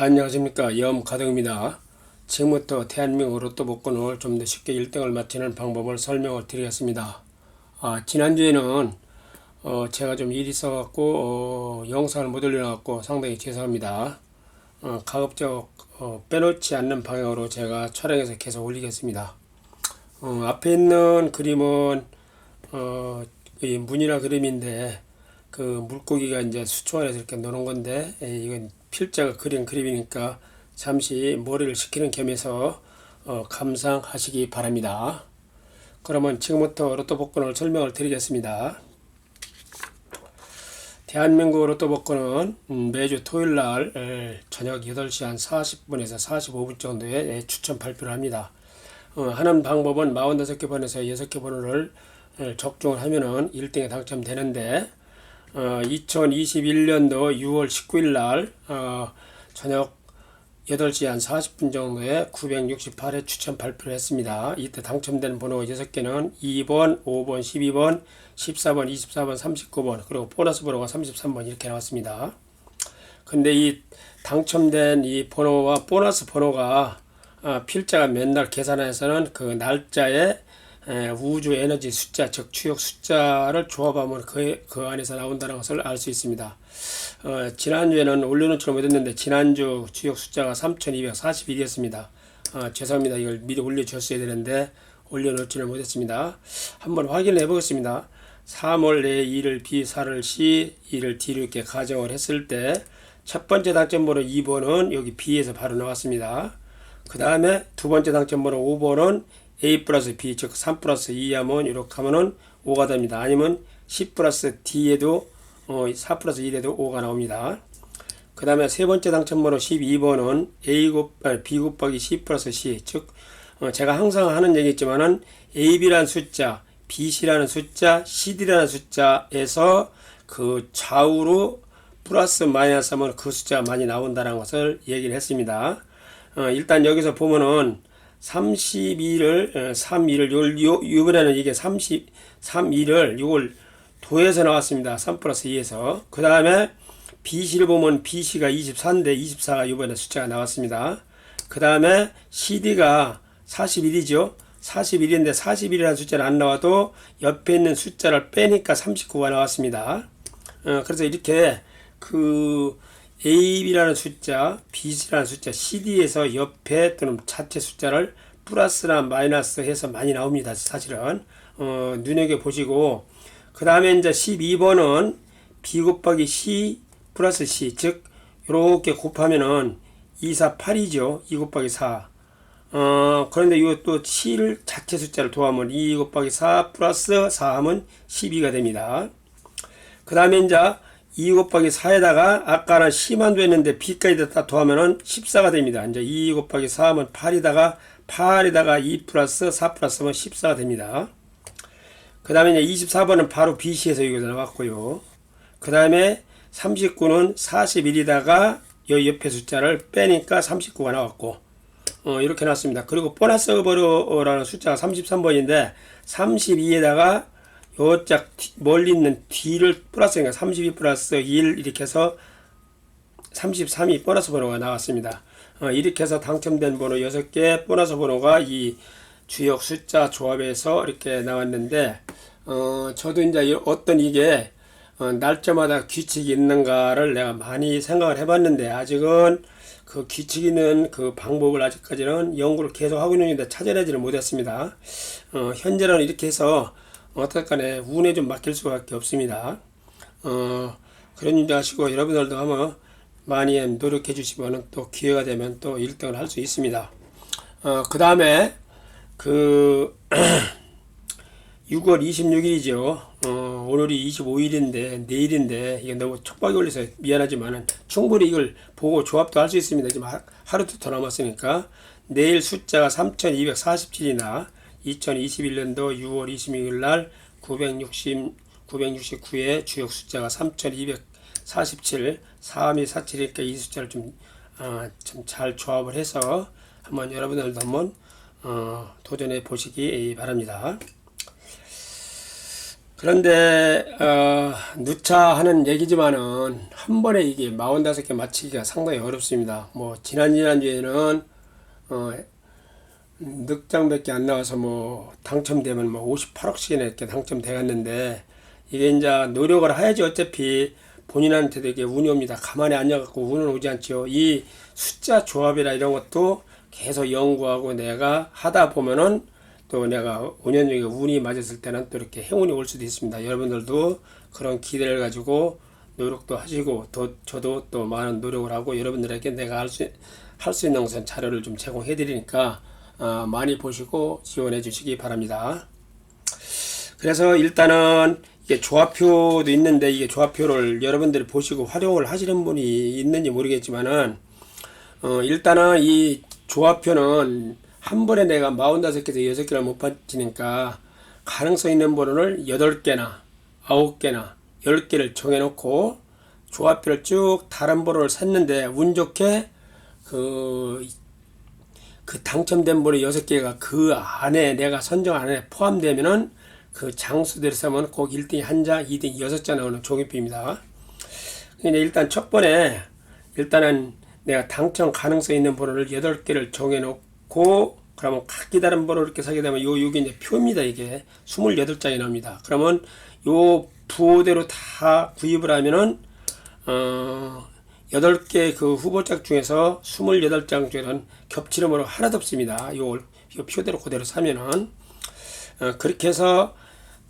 안녕하십니까, 염가덕입니다. 지금부터 대한민국 로또 복권을 좀 더 쉽게 1등을 맞히는 방법을 설명을 드리겠습니다. 지난주에는 제가 좀 일이 있어갖고 영상을 못 올려갖고 상당히 죄송합니다. 가급적 빼놓지 않는 방향으로 제가 촬영해서 계속 올리겠습니다. 앞에 있는 그림은 이 문이나 그림인데 그 물고기가 이제 수초 안에서 이렇게 노는 건데, 이건 필자가 그린 그림이니까 잠시 머리를 식히는 겸해서 감상하시기 바랍니다. 그러면 지금부터 로또 복권을 설명을 드리겠습니다. 대한민국 로또 복권은 매주 토요일날 저녁 8시 한 40분에서 45분 정도에 추첨 발표를 합니다. 하는 방법은 45개 번에서 6개 번호를 적중을 하면은 1등에 당첨되는데, 2021년도 6월 19일 날 저녁 8시 한 40분 정도에 968회 추첨 발표를 했습니다. 이때 당첨된 번호 6개는 2번, 5번, 12번, 14번, 24번, 39번, 그리고 보너스 번호가 33번 이렇게 나왔습니다. 근데 이 당첨된 이 번호와 보너스 번호가 필자가 맨날 계산해서는 그 날짜에 우주 에너지 숫자, 즉 추역 숫자를 조합하면 그 안에서 나온다는 것을 알 수 있습니다. 지난주에는 올려놓지는 못했는데 지난주 추역 숫자가 3241이었습니다. 죄송합니다. 이걸 미리 올려줬어야 되는데 올려놓지는 못했습니다. 한번 확인해 보겠습니다. 3월 내에 2를 B, 4를 C, 2를 D로 이렇게 가정을 했을 때 첫 번째 당첨번호 2번은 여기 B에서 바로 나왔습니다. 그 다음에 두 번째 당첨번호 5번은 A 플러스 B, 즉 3 플러스 2 하면 이렇게 하면은 5가 됩니다. 아니면 C 플러스 D에도 4 플러스 1에도 5가 나옵니다. 그 다음에 세 번째 당첨번호 12번은 B 곱하기 C 플러스 C, 즉 제가 항상 하는 얘기 있지만은 AB라는 숫자, BC라는 숫자, CD라는 숫자에서 그 좌우로 플러스 마이너스 하면 그 숫자가 많이 나온다는 것을 얘기를 했습니다. 일단 여기서 보면은 32를 32를 이번에는 이게 33을 이걸 도에서 나왔습니다. 3 플러스 2에서. 그 다음에 BC를 보면 BC가 24인데 24가 이번에 숫자가 나왔습니다. 그 다음에 CD가 41이죠. 41인데 41이라는 숫자는 안 나와도 옆에 있는 숫자를 빼니까 39가 나왔습니다. 그래서 이렇게 그 AB라는 숫자, BC라는 숫자, CD에서 옆에 또는 자체 숫자를 플러스나 마이너스 해서 많이 나옵니다. 사실은 눈여겨보시고, 그 다음에 이제 12번은 B 곱하기 C 플러스 C, 즉 이렇게 곱하면은 2, 4, 8이죠. 2 곱하기 4. 그런데 이것도 C를 자체 숫자를 더하면 2 곱하기 4 플러스 4 하면 12가 됩니다. 그 다음에 이제 2 곱하기 4에다가 아까는 C만 됐는데 B까지 다 더하면은 14가 됩니다. 이제 2 곱하기 4 하면 8에다가 2 플러스 4 플러스 하면 14가 됩니다. 그 다음에 이제 24번은 바로 BC에서 이거 나왔고요. 그 다음에 39는 41에다가 이 옆에 숫자를 빼니까 39가 나왔고, 이렇게 나왔습니다. 그리고 보너스 번호라는 숫자가 33번인데 32에다가 요짝 멀리 있는 D를 플러스니까 32 플러스 1 이렇게 해서 33이 보너스 번호가 나왔습니다. 이렇게 해서 당첨된 번호 6개 보너스 번호가 이 주역 숫자 조합에서 이렇게 나왔는데, 저도 이제 어떤 이게 날짜마다 규칙이 있는가를 내가 많이 생각을 해봤는데 아직은 그 규칙 있는 그 방법을 아직까지는 연구를 계속 하고 있는데 찾아내지를 못했습니다. 현재는 이렇게 해서 어떡간에 운에 좀 맡길 수밖에 없습니다. 그런 일도 하시고 여러분들도 한번 많이 노력해 주시면 또 기회가 되면 또 1등을 할 수 있습니다. 그 다음에 그 6월 26일이죠. 오늘이 25일인데 내일인데 이게 너무 촉박이 걸려서 미안하지만은 충분히 이걸 보고 조합도 할 수 있습니다. 지금 하루도 더 남았으니까 내일 숫자가 3247이나 2021년도 6월 26일 날 969의 주역 숫자가 3247, 3247이니까 이 숫자를 좀 잘 조합을 해서 한번 여러분들도 한번 도전해 보시기 바랍니다. 그런데 누차 하는 얘기지만은 한 번에 이게 45개 맞히기가 상당히 어렵습니다. 뭐 지난주에는 어, 늑장밖에 안 나와서 뭐 당첨되면 뭐 58억씩이나 이렇게 당첨되었는데, 이게 이제 노력을 해야지 어차피 본인한테도 이게 운이 옵니다. 가만히 앉아갖고 운은 오지 않죠. 이 숫자 조합이나 이런 것도 계속 연구하고 내가 하다 보면은 또 내가 5년 중에 운이 맞았을 때는 또 이렇게 행운이 올 수도 있습니다. 여러분들도 그런 기대를 가지고 노력도 하시고, 또 저도 또 많은 노력을 하고 여러분들에게 내가 할 수 있는 것은 자료를 좀 제공해 드리니까 많이 보시고 지원해 주시기 바랍니다. 그래서 일단은 이게 조합표도 있는데, 이게 조합표를 여러분들이 보시고 활용을 하시는 분이 있는지 모르겠지만은 일단은 이 조합표는 한 번에 내가 45개에서 6개를 못 받치니까 가능성 있는 번호를 8개나 9개나 10개를 정해놓고 조합표를 쭉 다른 번호를 샀는데, 운 좋게 그 당첨된 번호 6개가 그 안에 내가 선정 안에 포함되면은 그 장수대로 쓰면 꼭 1등이 1장, 2등이 6장 나오는 종이표입니다. 근데 일단 첫 번에 일단은 내가 당첨 가능성 있는 번호를 8개를 정해놓고, 그러면 각기 다른 번호를 이렇게 사게 되면 요게 이제 표입니다. 이게 28장이 나옵니다. 그러면 요 부호대로 다 구입을 하면은 8개 그 후보작 중에서 28장 중에는 겹치는 번호 하나도 없습니다. 요 표대로 그대로 사면은 그렇게 해서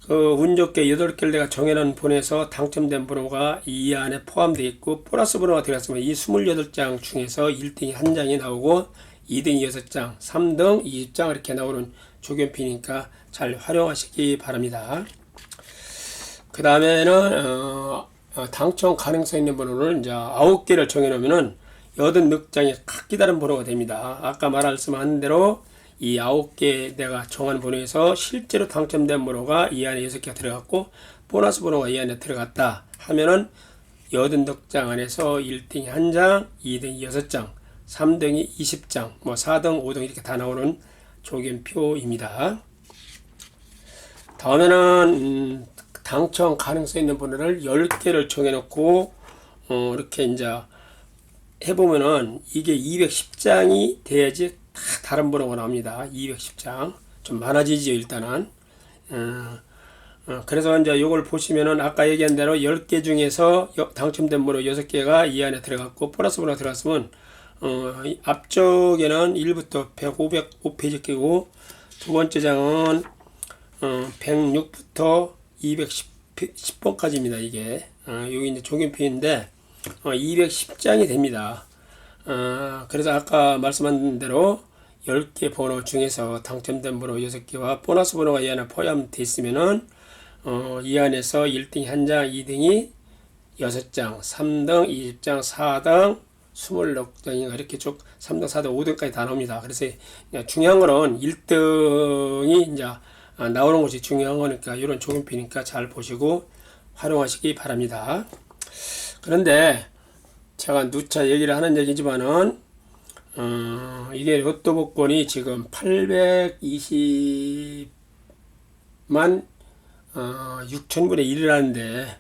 그 운 좋게 8개를 내가 정해놓은 번호에서 당첨된 번호가 이 안에 포함되어 있고, 보너스 번호가 들어갔으면 이 28장 중에서 1등이 1장이 나오고 2등이 6장, 3등 20장 이렇게 나오는 조견표니까 잘 활용하시기 바랍니다. 그 다음에는 당첨 가능성 있는 번호를 이제 9개를 정해놓으면은 80늑장이 각기 다른 번호가 됩니다. 아까 말씀한 대로 이 9개 내가 정한 번호에서 실제로 당첨된 번호가 이 안에 6개가 들어갔고, 보너스 번호가 이 안에 들어갔다 하면은 80늑장 안에서 1등이 1장, 2등이 6장, 3등이 20장, 뭐 4등, 5등 이렇게 다 나오는 조견표입니다. 다음에는 당첨 가능성 있는 번호를 10개를 정해놓고 이렇게 이제 해보면은 이게 210장이 돼야지 다 다른 번호가 나옵니다. 210장 좀 많아지죠 일단은. 그래서 이제 요걸 보시면은 아까 얘기한 대로 10개 중에서 당첨된 번호 6개가 이 안에 들어갔고, 보너스 번호가 들어갔으면 앞쪽에는 1부터 105페이지 끼고, 두 번째 장은 106부터 210번까지입니다. 이게 여기 이제 조견표인데 210장이 됩니다. 그래서 아까 말씀한 대로 10개 번호 중에서 당첨된 번호 6개와 보너스 번호가 이 안에 포함되어 있으면은 이 안에서 1등이 1장, 2등이 6장, 3등 20장, 4등 26장인가 이렇게 쭉 3등, 4등, 5등까지 다 나옵니다. 그래서 중요한 거는 1등이 이제 나오는 것이 중요한 거니까, 이런 조견표니까 잘 보시고 활용하시기 바랍니다. 그런데 제가 누차 얘기를 하는 얘기지만은 이게 로또 복권이 지금 820만 6천분의 1을 하는데,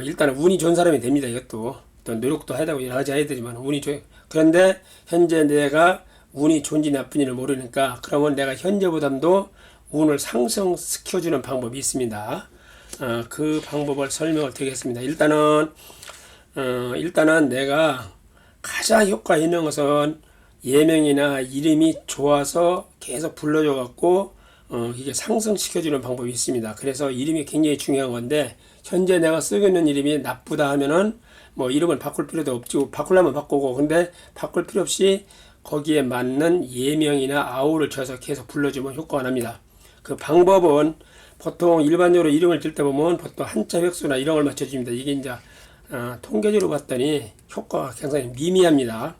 일단 운이 좋은 사람이 됩니다. 이것도 또 노력도 해야 되고 여러 가지 해야 되지만 운이 좋아요. 그런데 현재 내가 운이 좋은지 나쁜지를 모르니까, 그러면 내가 현재보다도 운을 상승시켜주는 방법이 있습니다. 그 방법을 설명을 드리겠습니다. 일단은 내가 가장 효과 있는 것은 예명이나 이름이 좋아서 계속 불러줘 갖고 이게 상승시켜주는 방법이 있습니다. 그래서 이름이 굉장히 중요한 건데, 현재 내가 쓰고 있는 이름이 나쁘다 하면은 뭐 이름을 바꿀 필요도 없고, 바꾸려면 바꾸고, 근데 바꿀 필요 없이 거기에 맞는 예명이나 아우를 쳐서 계속 불러주면 효과가 납니다. 그 방법은 보통 일반적으로 이름을 질 때 보면 보통 한자 획수나 이런 걸 맞춰줍니다. 이게 이제 통계적으로 봤더니 효과가 굉장히 미미합니다.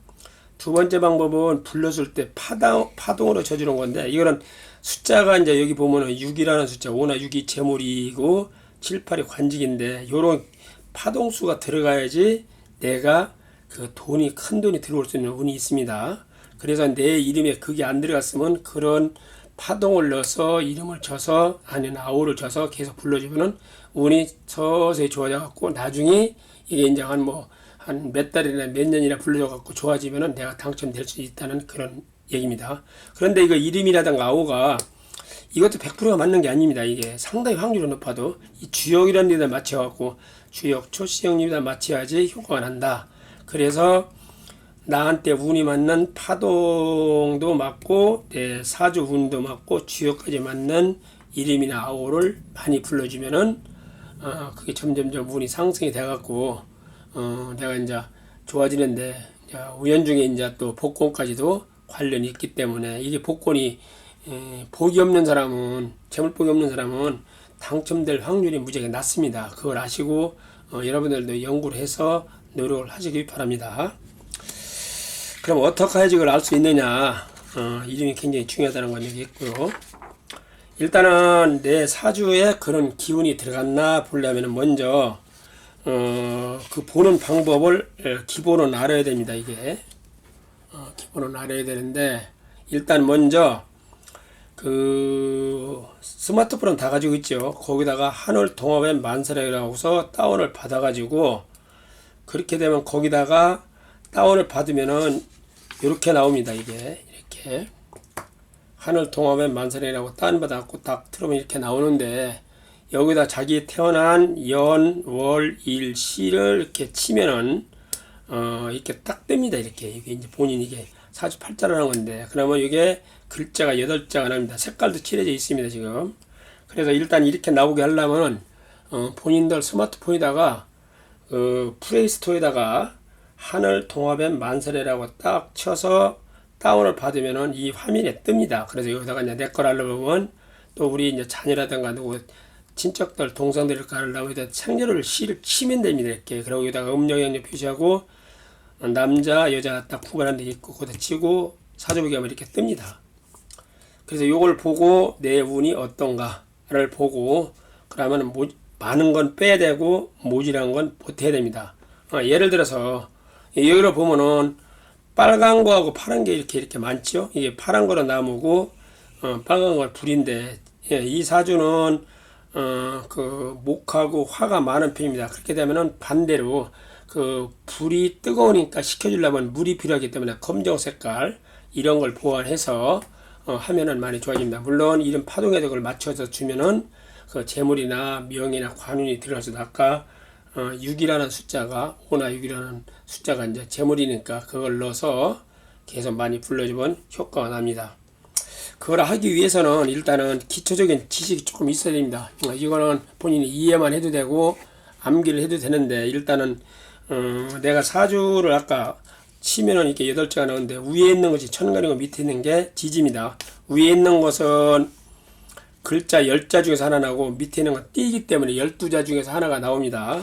두 번째 방법은 불렀을 때 파동으로 쳐주는 건데, 이거는 숫자가 이제 여기 보면은 6이라는 숫자, 5나 6이 재물이고 7, 8이 관직인데, 요런 파동수가 들어가야지 내가 그 큰 돈이 들어올 수 있는 운이 있습니다. 그래서 내 이름에 그게 안 들어갔으면 그런 파동을 넣어서 이름을 쳐서 아니면 아우를 쳐서 계속 불러주면은 운이 서서히 좋아져 갖고 나중에 이게 이제 한 몇 달이나 몇 년이나 불러줘 갖고 좋아지면은 내가 당첨될 수 있다는 그런 얘기입니다. 그런데 이거 이름이라든가 아우가 이것도 100%가 맞는 게 아닙니다. 이게 상당히 확률이 높아도 이 주역이라는 데다 맞춰갖고 주역 초시형님에다 맞춰야지 효과가 난다. 그래서 나한테 운이 맞는 파동도 맞고 내 사주 운도 맞고 주역까지 맞는 이름이나 아우를 많이 불러주면은 그게 점점점 운이 상승이 돼갖고 내가 이제 좋아지는데 이제 우연중에 이제 또 복권까지도 관련이 있기 때문에 이게 복권이 복이 없는 사람은 재물복이 없는 사람은 당첨될 확률이 무지하게 낮습니다. 그걸 아시고 여러분들도 연구를 해서 노력을 하시길 바랍니다. 그럼 어떻게 해야지 그걸 알 수 있느냐? 이름이 굉장히 중요하다는 건 얘기했고요. 일단은 내 사주에 그런 기운이 들어갔나 보려면 먼저 그 보는 방법을 기본은 알아야 됩니다. 이게 기본은 알아야 되는데 일단 먼저 그 스마트폰은 다 가지고 있죠. 거기다가 하늘 동화뱀 만사라고 해서 다운을 받아 가지고 그렇게 되면 거기다가 다운을 받으면은 이렇게 나옵니다. 이게 이렇게 하늘 동화뱀 만사라고 다운받아 갖고 딱 틀으면 이렇게 나오는데 여기다 자기 태어난 연, 월, 일, 시를 이렇게 치면은 이렇게 딱 뜹니다. 이렇게 이게 이제 본인 이게 48자라는 건데 그러면 이게 글자가 8자가 납니다. 색깔도 칠해져 있습니다. 지금. 그래서 일단 이렇게 나오게 하려면 본인들 스마트폰에다가 플레이스토어에다가 하늘 동화뱀 만사래라고 딱 쳐서 다운을 받으면은 이 화면에 뜹니다. 그래서 여기다가 이제 내 걸 알려보면 또 우리 이제 자녀라든가 누구 친척들 동생들을 가려면 창렬을 시를 치면 됩니다. 이렇게. 그리고 여기다가 음력 양력 표시하고 남자 여자 딱 구분한 데 있고 거기다 치고 사주보기 하면 이렇게 뜹니다. 그래서 요걸 보고 내 운이 어떤가를 보고 그러면 많은 건 빼야 되고 모질한 건 보태야 됩니다. 예를 들어서 여기로 보면은 빨간 거하고 파란 게 이렇게 많죠. 이게 파란 거는 나무고 빨간 건 불인데 이 사주는 그 목하고 화가 많은 편입니다. 그렇게 되면은 반대로 그 불이 뜨거우니까 식혀주려면 물이 필요하기 때문에 검정 색깔 이런 걸 보완해서 하면은 많이 좋아집니다. 물론 이런 파동에 그걸 맞춰서 주면은 그 재물이나 명이나 관운이 들어가서 아까 6이라는 숫자가 5나 6이라는 숫자가 이제 재물이니까 그걸 넣어서 계속 많이 불러주면 효과가 납니다. 그걸 하기 위해서는 일단은 기초적인 지식이 조금 있어야 됩니다. 이거는 본인이 이해만 해도 되고 암기를 해도 되는데 일단은 내가 사주를 아까 치면은 이렇게 8자가 나오는데 위에 있는 것이 천간이고 밑에 있는 게 지지입니다. 위에 있는 것은 글자 10자 중에서 하나 나오고 밑에 있는 건 띠이기 때문에 12자 중에서 하나가 나옵니다.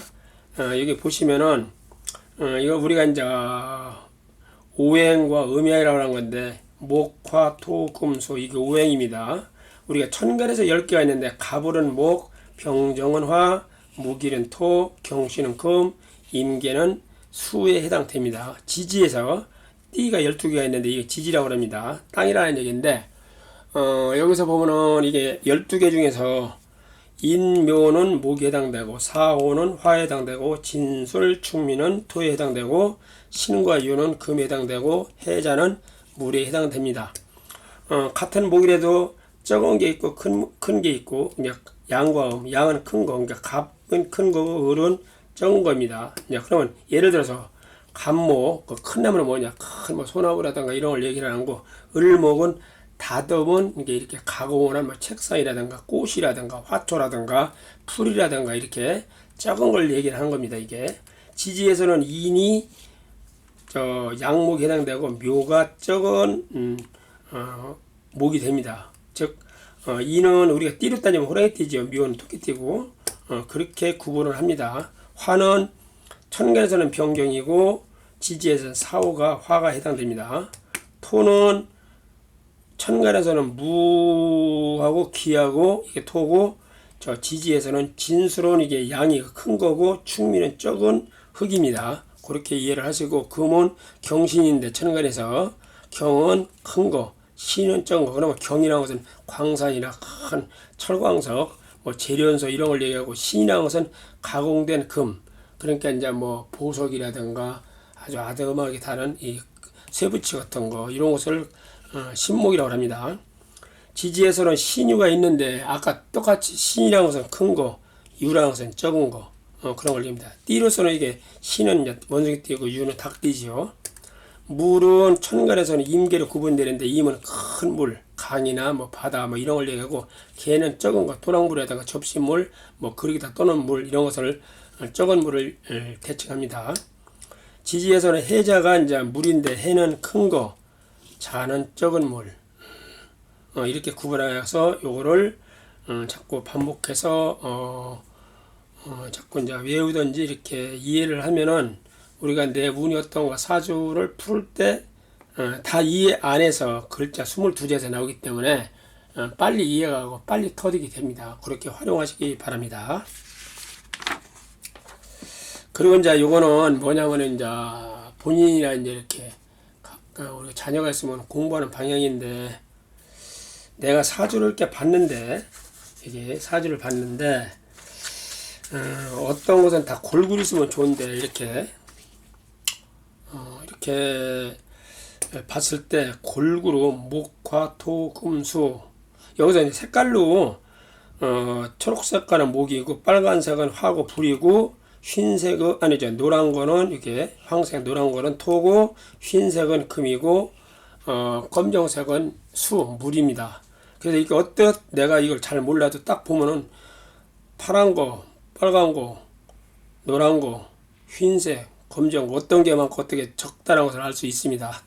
여기 보시면은 이거 우리가 이제 오행과 음양이라고 하는 건데 목, 화, 토, 금, 소 이게 오행입니다. 우리가 천간에서 10개가 있는데 갑을은 목, 병정은 화, 무기는 토, 경신은 금, 임계는 수에 해당됩니다. 지지에서 띠가 12개가 있는데 이게 지지라고 합니다. 땅이라는 얘기인데 여기서 보면은 이게 12개 중에서 인묘는 목에 해당되고 사호는 화에 해당되고 진술 충미는 토에 해당되고 신과 유는 금에 해당되고 해자는 물에 해당됩니다. 같은 목이라도 적은 게 있고 큰 게 있고 양과 음, 양은 큰 거, 그러니까 갑은 큰 거고 을은 적은 겁니다. 그러면 예를 들어서 갑목, 그 큰 나무는 뭐냐, 큰 뭐 소나무라든가 이런 걸 얘기를 하는 거, 을목은 다듬은 이게 이렇게 가공을 뭐 책상이라든가 꽃이라든가 화초라든가 풀이라든가 이렇게 적은 걸 얘기를 하는 겁니다. 이게 지지에서는 인이 양목에 해당되고 묘가 적은 목이 됩니다. 즉 인은 우리가 띠로 따지면 호랑이띠죠. 묘는 토끼띠고 그렇게 구분을 합니다. 화는 천간에서는 병경이고 지지에서는 사호가 화가 해당됩니다. 토는 천간에서는 무하고 기하고 이게 토고 저 지지에서는 진수로는 이게 양이 큰 거고 충미는 적은 흙입니다. 그렇게 이해를 하시고 금은 경신인데 천간에서 경은 큰 거, 신은 적은 거. 그러면 경이라는 것은 광산이나 큰 철광석, 뭐 재련소 이런 걸 얘기하고, 신이라는 것은 가공된 금. 그러니까 이제 뭐 보석이라든가 아주 아담하게 다른 이 쇠붙이 같은 거 이런 것을 신목이라고 합니다. 지지에서는 신유가 있는데 아까 똑같이 신이라는 것은 큰 거, 유라는 것은 적은 거 그런 걸 얘기합니다. 띠로서는 이게 신은 이제 원숭이 띠고 유는 닭띠지요. 물은 천간에서는 임계로 구분되는데 임은 큰 물, 강이나 뭐 바다 뭐 이런 걸 얘기하고 개는 적은 거, 토랑물에다가 접시물, 뭐 그릇에다 떠놓은 물 이런 것을 적은 물을 대칭합니다. 지지에서는 해자가 이제 물인데 해는 큰 거, 자는 적은 물. 이렇게 구분해서 요거를 자꾸 반복해서 자꾸 이제 외우든지 이렇게 이해를 하면은 우리가 내 운이 어떤가 사주를 풀 때 다 이해 안에서 글자 22개에서 나오기 때문에 빨리 이해가고 빨리 터득이 됩니다. 그렇게 활용하시기 바랍니다. 그리고 이제 요거는 뭐냐면은 이제 본인이나 이제 이렇게 우리 자녀가 있으면 공부하는 방향인데 내가 사주를 이렇게 봤는데 이게 사주를 봤는데 어떤 것은 다 골고루 있으면 좋은데 이렇게 봤을 때 골고루 목화 토 금수 여기서 이제 색깔로 초록 색깔은 목이고 빨간색은 화고 불이고 흰색은 아니죠 노란 거는 이게 황색 노란 거는 토고 흰색은 금이고 검정색은 수 물입니다. 그래서 이게 내가 이걸 잘 몰라도 딱 보면은 파란 거, 빨간 거, 노란 거, 흰색, 검정 거 어떤 게 많고 어떻게 적다라는 것을 알 수 있습니다.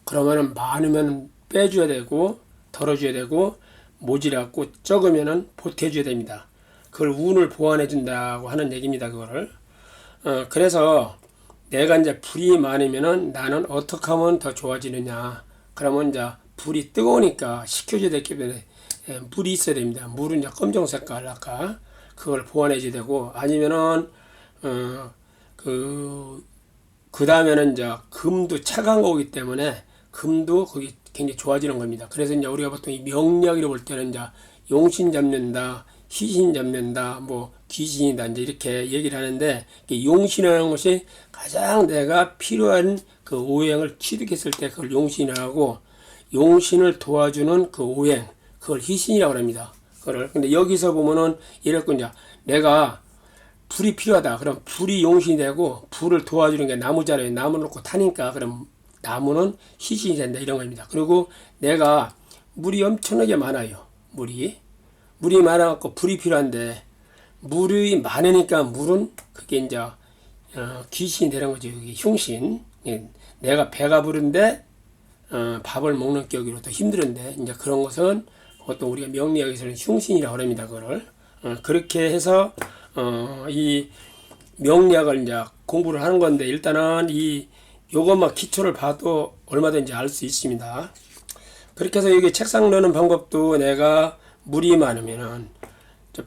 그러면은 많으면 빼줘야 되고 덜어줘야 되고 모자라고 적으면은 보태줘야 됩니다. 그걸 운을 보완해 준다고 하는 얘기입니다. 그거를 그래서 내가 이제 불이 많으면은 나는 어떻게 하면 더 좋아지느냐. 그러면 이제 불이 뜨거우니까 식혀줘야 되기 때문에 물이 있어야 됩니다. 물은 이제 검정 색깔 아까 그걸 보완해 줘야 되고 아니면은 그 다음에는 이제 금도 차가운 거기 때문에 금도 거기 굉장히 좋아지는 겁니다. 그래서 이제 우리가 보통 이 명리학으로 볼 때는 이제 용신 잡는다, 희신 잡는다, 뭐 귀신이다 이제 이렇게 얘기를 하는데 용신이라는 것이 가장 내가 필요한 그 오행을 취득했을 때 그걸 용신이라고 용신을 도와주는 그 오행 그걸 희신이라고 합니다. 그걸 근데 여기서 보면은 이렇게 이제 내가 불이 필요하다. 그럼 불이 용신이 되고 불을 도와주는 게 나무잖아요. 나무 놓고 타니까 그럼 나무는 희신이 된다 이런 겁니다. 그리고 내가 물이 엄청나게 많아요. 물이 많아갖고 불이 필요한데 물이 많으니까 물은 그게 이제 귀신이 되는 거죠. 여기 흉신. 내가 배가 부른데 밥을 먹는 격으로 더 힘들은데 이제 그런 것은 보통 우리가 명리학에서는 흉신이라고 합니다. 그걸 그렇게 해서 이 명리학을 이제 공부를 하는 건데 일단은 요것만 기초를 봐도 얼마든지 알 수 있습니다. 그렇게 해서 여기 책상 넣는 방법도 내가 물이 많으면은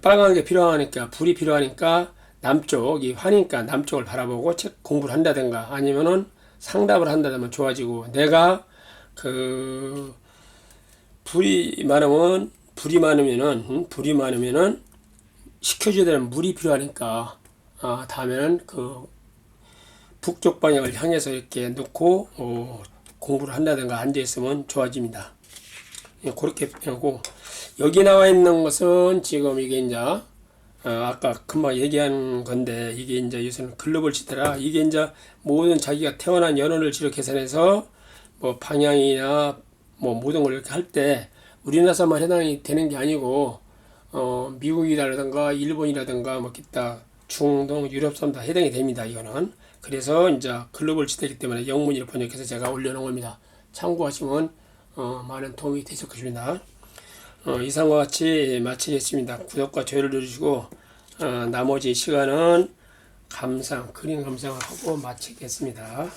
빨간 게 필요하니까 불이 필요하니까 남쪽이 화니까 남쪽을 바라보고 책 공부를 한다든가 아니면은 상답을 한다면 좋아지고 내가 불이 많으면은 식혀줘야 되는 물이 필요하니까 다음에는 북쪽 방향을 향해서 이렇게 놓고 공부를 한다든가 앉아 있으면 좋아집니다. 그렇게 하고 여기 나와 있는 것은 지금 이게 이제 아까 금방 얘기한 건데 이게 이제 요새는 글로벌 시대라 이게 이제 모든 자기가 태어난 연원을 지로 계산해서 뭐 방향이나 뭐 모든 걸 이렇게 할 때 우리나라에서만 해당이 되는 게 아니고 미국이라든가 일본이라든가 뭐 기타 중동 유럽 섬 다 해당이 됩니다. 이거는 그래서 이제 글로벌 시대이기 때문에 영문으로 번역해서 제가 올려놓은 겁니다. 참고하시면 많은 도움이 되실 것입니다. 이상과 같이 마치겠습니다. 구독과 좋아요를 누르시고 나머지 시간은 그림 감상을 하고 마치겠습니다.